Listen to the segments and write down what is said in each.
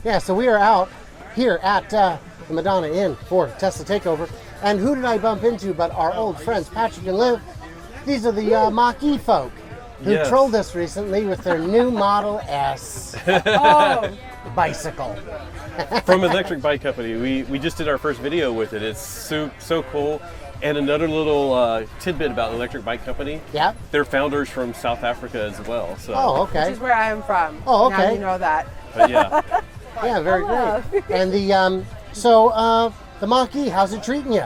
Yeah, so we are out here at the Madonna Inn for Tesla Takeover. And who did I bump into but our old friends, Patrick and Liv? These are the MachE folk who trolled us recently with their new Model S bicycle. From Electric Bike Company. We just did our first video with it. It's so cool. And another little tidbit about Electric Bike Company. Yeah. They're founders from South Africa as well. So. Oh, okay. Which is where I am from. Oh, okay. Now you know that. But yeah. Yeah, very great. And the the MachE, how's it treating you?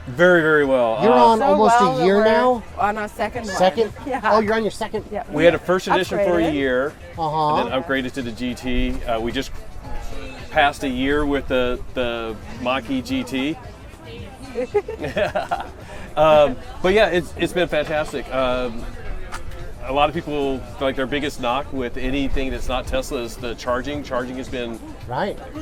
Very, very well. You're on almost a year now? On our second one. Second? Yeah. Oh, you're on your second? Yeah. We had a first edition for a year, and then upgraded to the GT. We just passed a year with the MachE GT. But yeah, it's been fantastic. A lot of people, like, their biggest knock with anything that's not Tesla is the charging. Charging has been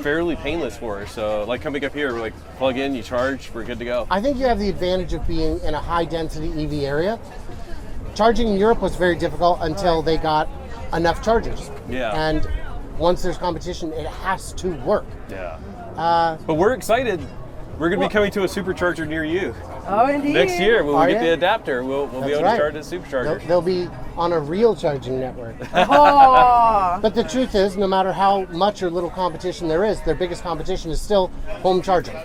fairly painless for us. So, like, coming up here, we're like, plug in, you charge, we're good to go. I think you have the advantage of being in a high-density EV area. Charging in Europe was very difficult until they got enough chargers. Yeah. And once there's competition, it has to work. Yeah. But we're excited. We're going to be coming to a supercharger near you. Oh, indeed. Next year, when we get the adapter, we'll be able to charge at supercharger. They'll be on a real charging network. Oh. But the truth is, no matter how much or little competition there is, their biggest competition is still home charging.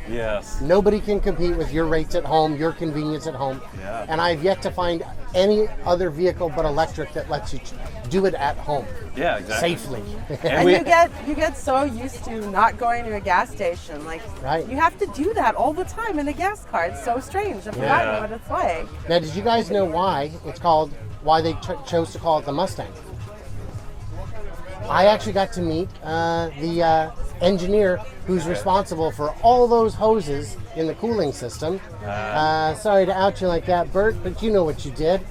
Yes. Nobody can compete with your rates at home, your convenience at home. Yeah. And I've yet to find any other vehicle but electric that lets you do it at home. Yeah, exactly. Safely. And you get so used to not going to a gas station. Like, you have to do that all the time in a gas car. It's so strange. I've forgotten what it's like. Now, did you guys know why they chose to call it the Mustang? I actually got to meet the engineer who's responsible for all those hoses in the cooling system. Sorry to out you like that, Bert, but you know what you did.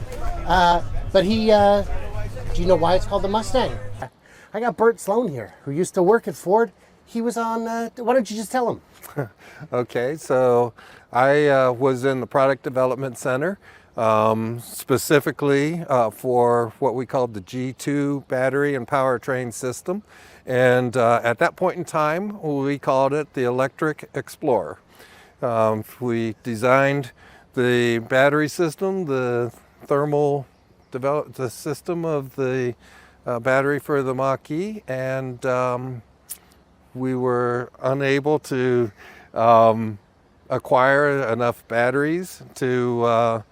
But he, do you know why it's called the Mustang? I got Bert Sloan here, who used to work at Ford. He was on, why don't you just tell him? Okay, so I was in the product development center, specifically for what we called the G2 battery and powertrain system. And at that point in time, we called it the Electric Explorer. We designed the battery system, the the system of the battery for the MachE, and we were unable to acquire enough batteries to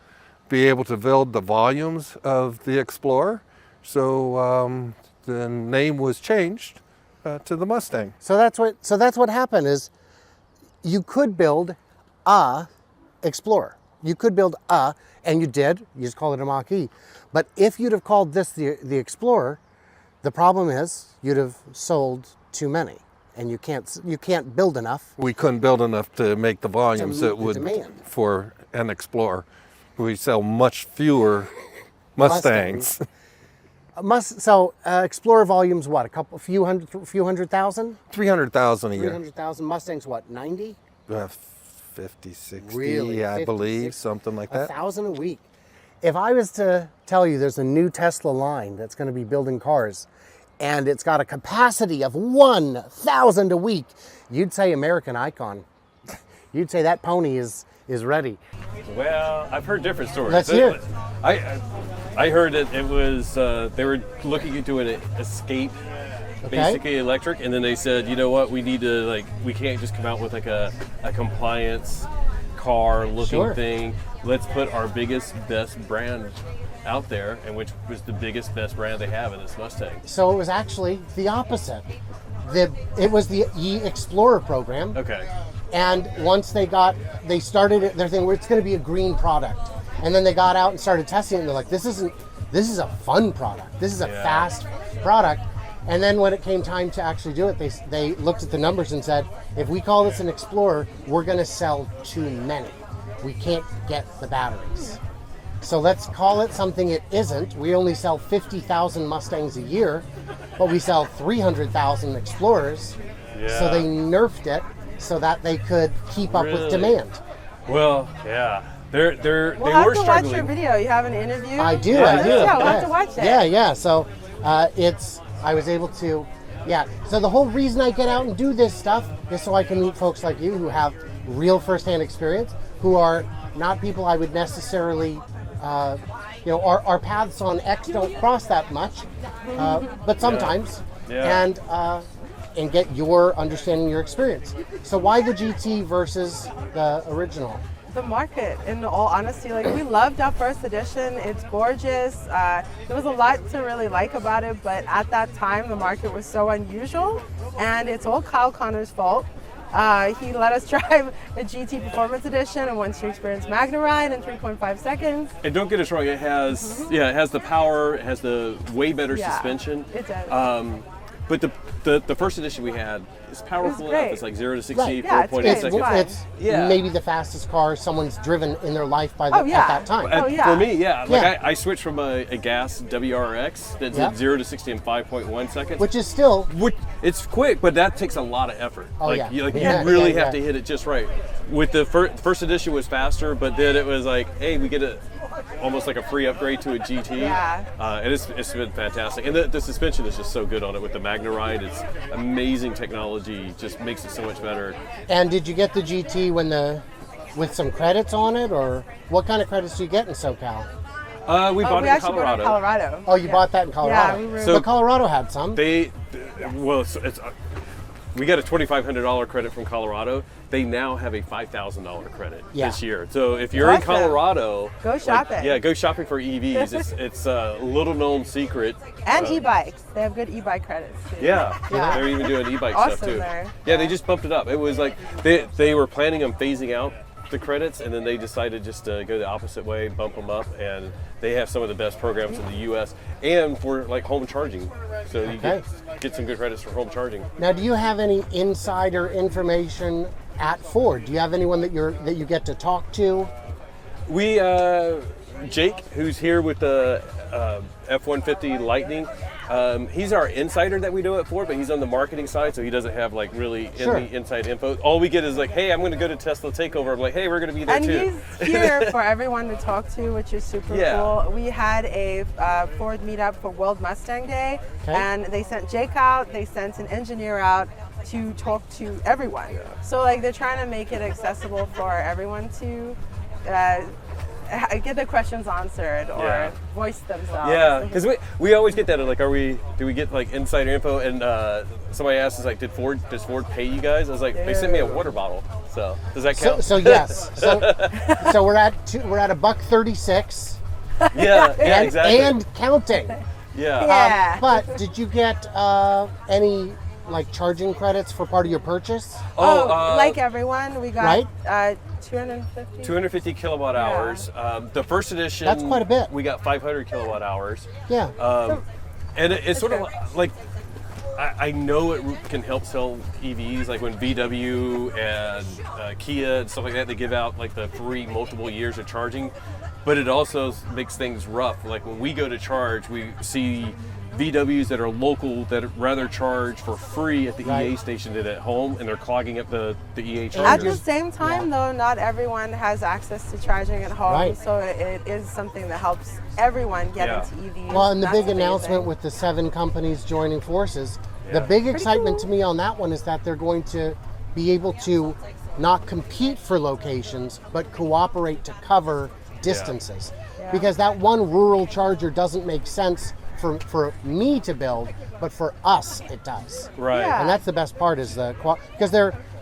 be able to build the volumes of the Explorer. So the name was changed to the Mustang. So that's what happened is you could build a Explorer. You could build and you did. You just call it a MachE. But if you'd have called this the Explorer, the problem is you'd have sold too many, and you can't build enough. We couldn't build enough to make the volumes that would demand for an Explorer. We sell much fewer Mustangs. So Explorer volume's what? A few hundred thousand? 300,000 a year. 300,000. Mustangs what? 90? 50, 60, really? I 50, believe, 60, something like that. 1,000 a week. If I was to tell you there's a new Tesla line that's going to be building cars, and it's got a capacity of 1,000 a week, you'd say American Icon. You'd say that pony is ready. Well, I've heard different stories. Let's hear it. I heard that it was they were looking into an Escape, basically electric, and then they said, you know what, we need to we can't just come out with like a compliance car looking thing. Let's put our biggest, best brand out there, and which was the biggest, best brand they have in this Mustang. So it was actually the opposite. It was the E-Explorer program. Okay. And once they started their thing where it's going to be a green product. And then they got out and started testing it, and they're like, this is a fun product. This is a fast product. And then when it came time to actually do it, they looked at the numbers and said, if we call this an Explorer, we're going to sell too many. We can't get the batteries. So let's call it something it isn't. We only sell 50,000 Mustangs a year, but we sell 300,000 Explorers. Yeah. So they nerfed it so that they could keep up with demand. Well, yeah. They were struggling. We'll have to watch your video. You have an interview? I do. Yeah, we'll have to watch it. Yeah. So I was able to Yeah. So the whole reason I get out and do this stuff is so I can meet folks like you who have real firsthand experience, who are not people I would necessarily, our paths on X don't cross that much, but sometimes, and get your understanding, your experience. So why the GT versus the original? The market, in all honesty, like we loved our first edition. It's gorgeous. There was a lot to really like about it, but at that time the market was so unusual, and it's all Kyle Connor's fault. He let us drive a GT Performance Edition, and once you experience Magna Ride in 3.5 seconds. And don't get us wrong, it has it has the power, it has the way better suspension. It does. But the first edition we had is powerful enough. It's like 0 to 60, right. 4.8 seconds. It's maybe the fastest car someone's driven in their life by at that time. For me, I switched from a gas WRX that's at 0 to 60 in 5.1 seconds. Which is still... It's quick, but that takes a lot of effort. You really have to hit it just right. With the first edition was faster, but then it was like, hey, we get almost like a free upgrade to a GT. And it's been fantastic. And the suspension is just so good on it with the Magna Ride. It's amazing technology, just makes it so much better. And did you get the GT with some credits on it, or what kind of credits do you get in SoCal? We bought it in Colorado. Oh, you bought that in Colorado? Yeah, but Colorado had some. We got a $2,500 credit from Colorado. They now have a $5,000 credit this year. So if you're in Colorado, go shopping. Go shopping for EVs. It's a little known secret. And e-bikes. They have good e-bike credits too. They're even doing e-bike stuff too. Yeah, they just bumped it up. It was like they were planning on phasing out the credits, and then they decided just to go the opposite way, bump them up, and they have some of the best programs in the U.S. and for like home charging. So you get some good credits for home charging. Now, do you have any insider information at Ford? Do you have anyone that you get to talk to? We Jake, who's here with the F-150 Lightning, he's our insider that we know at Ford, but he's on the marketing side, so he doesn't have like really any inside info. All we get is like, hey, I'm going to go to Tesla Takeover. I'm like, hey, we're going to be there too. And he's here for everyone to talk to, which is super cool. We had a Ford meetup for World Mustang Day, and they sent Jake out, they sent an engineer out to talk to everyone. So like they're trying to make it accessible for everyone to get their questions answered or voice themselves. Yeah, because we always get that. Like, do we get like insider info? And somebody asked us like, does Ford pay you guys? I was like, they sent me a water bottle. So does that count? So yes. So we're at $1.36. Yeah, exactly. And counting. Yeah. But did you get any like charging credits for part of your purchase? Like everyone, we got 250 kilowatt hours. The first edition, that's quite a bit. We got 500 kilowatt hours. Yeah. And it's sort of like, I know it can help sell EVs, like when VW and Kia and stuff like that, they give out like the free multiple years of charging, but it also makes things rough. Like when we go to charge, we see VWs that are local that rather charge for free at the EA station than at home, and they're clogging up the EA chargers. At the same time, though, not everyone has access to charging at home, so it is something that helps everyone get into EVs. Well, and the big announcement with the 7 companies joining forces, the big excitement to me on that one is that they're going to be able to not compete for locations, but cooperate to cover distances. Because that one rural charger doesn't make sense for me to build, but for us it does. Right. And that's the best part is because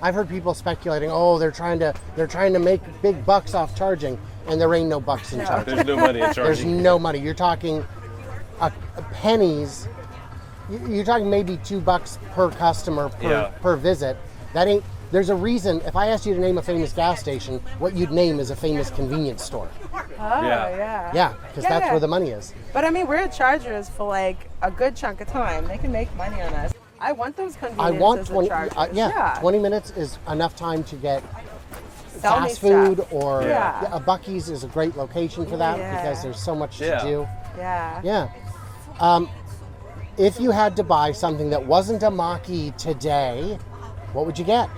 I've heard people speculating, they're trying to make big bucks off charging, and there ain't no bucks in charging. There's no money in charging. There's no money. You're talking pennies. You're talking maybe $2 per customer per visit. That ain't. There's a reason. If I asked you to name a famous gas station, what you'd name is a famous convenience store. Yeah, because that's where the money is. But I mean, we're at Chargers for like a good chunk of time. They can make money on us. I want those conveniences. I want 20. 20 minutes is enough time to get fast food or a Buc-ee's is a great location for that because there's so much to do. Yeah. If you had to buy something that wasn't a MachE today, what would you get?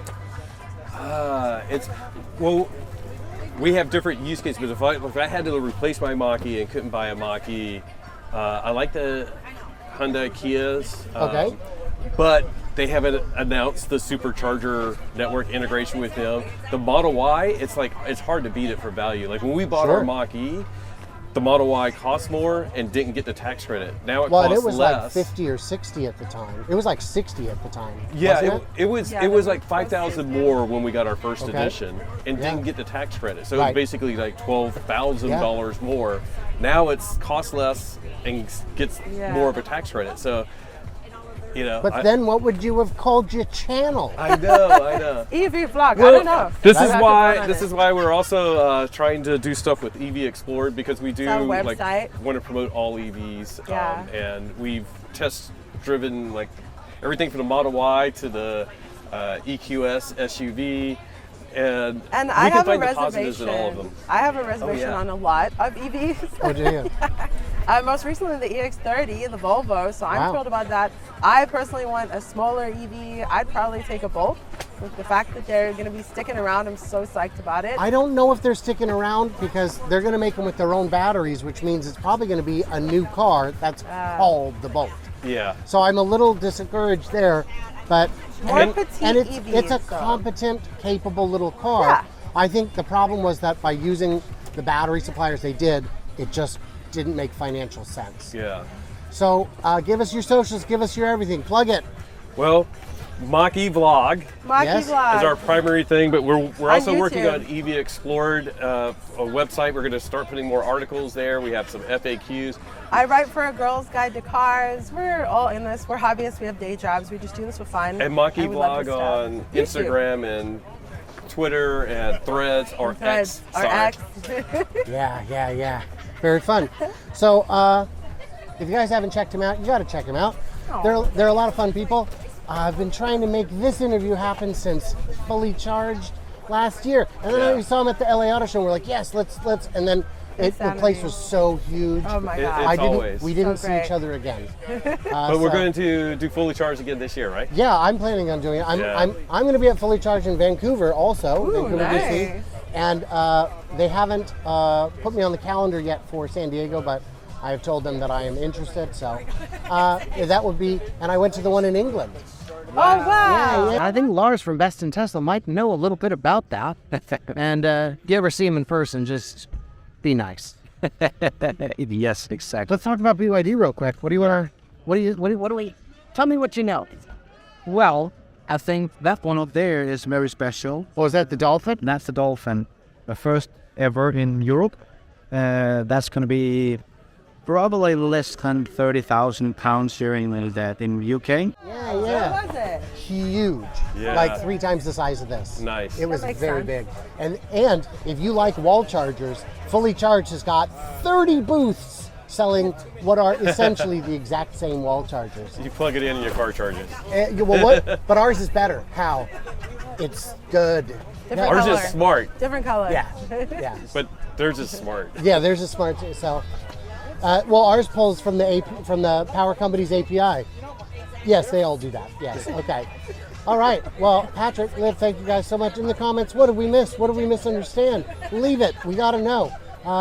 We have different use cases, but if I had to replace my MachE and couldn't buy a MachE, I like the Hyundai Kias. but they haven't announced the supercharger network integration with them. The Model Y, it's hard to beat it for value. Like when we bought our MachE, the Model Y cost more and didn't get the tax credit. Now it costs it was less. like 50 or 60 at the time. It was like 60 at the time. Yeah, wasn't it was like 5,000 more when we got our first edition and didn't get the tax credit. So it was basically like $12,000 more. Now it's cost less and gets more of a tax credit. So, you know. But then what would you have called your channel? I know. EV vlog. I don't know. This is why we're also trying to do stuff with EV Explored, because we do want to promote all EVs. And we've test driven like everything from the Model Y to the EQS SUV. And I we can have find a the positives in all of reservation. them. I have a reservation on a lot of EVs. Oh, do you? Most recently the EX30, the Volvo, so I'm thrilled about that. I personally want a smaller EV. I'd probably take a Bolt. With the fact that they're going to be sticking around, I'm so psyched about it. I don't know if they're sticking around because they're going to make them with their own batteries, which means it's probably going to be a new car that's called the Bolt. Yeah. So I'm a little discouraged there, but it's a competent, capable little car. Yeah. I think the problem was that by using the battery suppliers they did, it just didn't make financial sense. Yeah. So give us your socials, give us your everything, plug it. Well, MachE vlog MachE vlog is our primary thing, but we're also working YouTube. on EV Explored, a website. We're going to start putting more articles there. We have some FAQs. I write for A Girl's Guide to Cars. We're all in this. We're hobbyists. We have day jobs. We just do this for fun. And MachE we love vlog this on stuff. Instagram and Twitter and Threads or X. Sorry. Yeah. Very fun. So if you guys haven't checked him out, you got to check him out. They're a lot of fun people. I've been trying to make this interview happen since Fully Charged last year. And then we saw him at the LA Auto Show. And we're like, yes, let's. And then the place was so huge. Oh my God. We didn't see each other again. But we're going to do Fully Charged again this year, right? Yeah, I'm planning on doing it. I'm going to be at Fully Charged in Vancouver also. Ooh, Vancouver, nice. BC. And they haven't put me on the calendar yet for San Diego, but I have told them that I am interested. So that would be, and I went to the one in England. Oh, wow. Yeah. I think Lars from Best in Tesla might know a little bit about that. And if you ever see him in person, just be nice. Yes, exactly. Let's talk about BYD real quick. What do we? Tell me what you know. Well, I think that one up there is very special. Oh, is that the Dolphin? That's the Dolphin, the first ever in Europe. That's going to be probably less than 30,000 pounds here in the UK. Yeah. What was it? Huge. Yeah. Like 3 times the size of this. Nice. It was That makes very sense. big. And if you like wall chargers, Fully Charged has got 30 booths selling what are essentially the exact same wall chargers. You plug it in and your car charges. But ours is better. How? It's good. Different Ours color. is smart, Different color. Yeah. but theirs is smart. Yeah, there's a smart so. Well, ours pulls from the power company's API. Yes, they all do that. Yes. Okay. All right. Well, Patrick, Liv, thank you guys so much. In the comments, what did we miss? What did we misunderstand? Leave it. We got to know.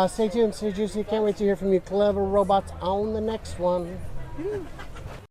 Stay tuned. Stay juicy. Can't wait to hear from you, clever robots, on the next one.